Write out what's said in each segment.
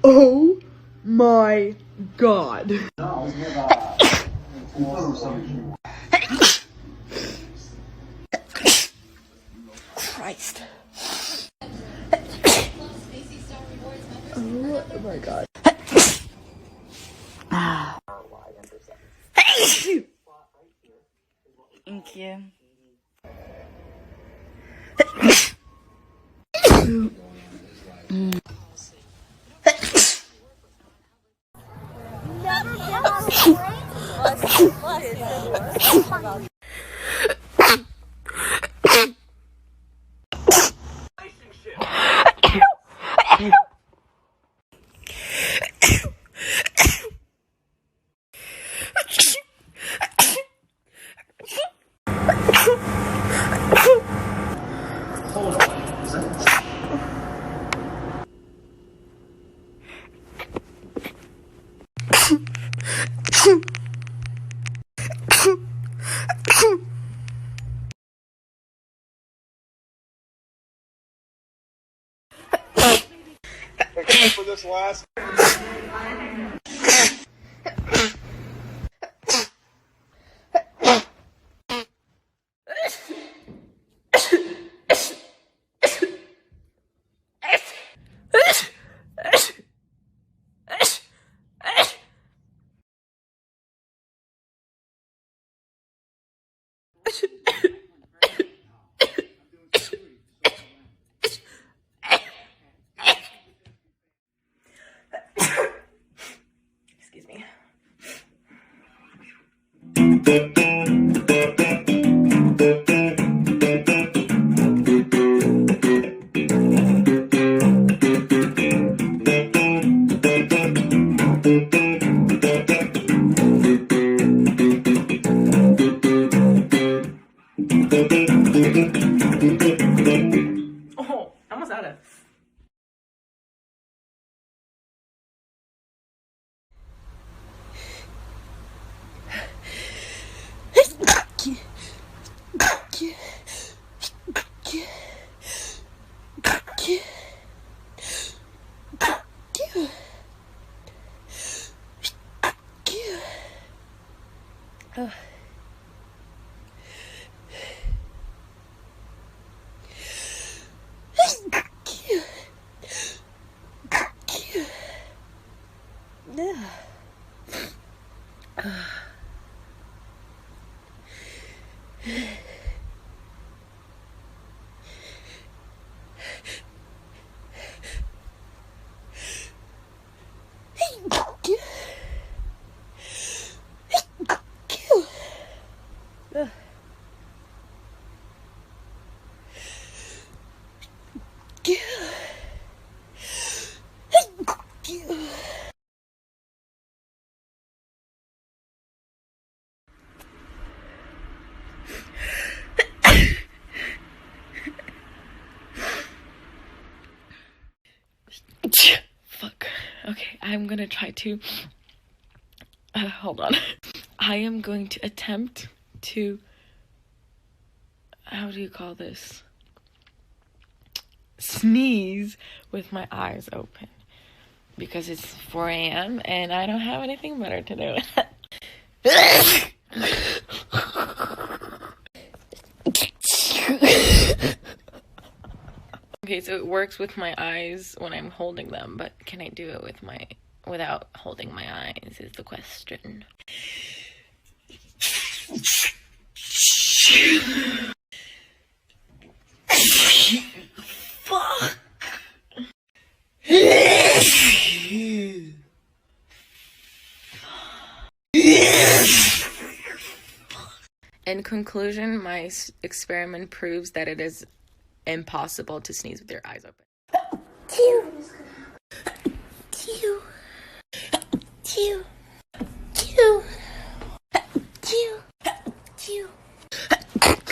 Oh my god. Christ. Oh my god. Thank you. For this last. Excuse me. Oh, I almost had it. Oh. I'm gonna try to hold on. I am going to attempt to, how do you call this, sneeze with my eyes open, because it's 4 a.m. and I don't have anything better to do. Okay, so it works with my eyes when I'm holding them, but can I do it with without holding my eyes is the question. Fuck. In conclusion, my experiment proves that it is impossible to sneeze with your eyes open. Chew. Chew. Chew. Chew. Chew. Chew.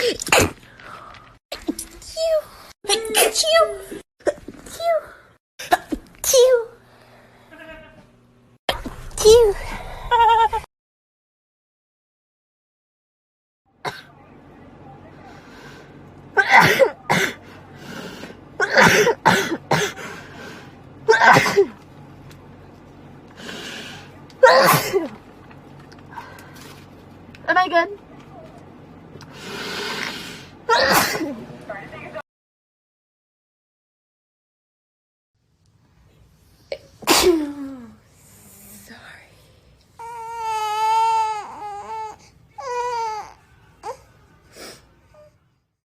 Chew.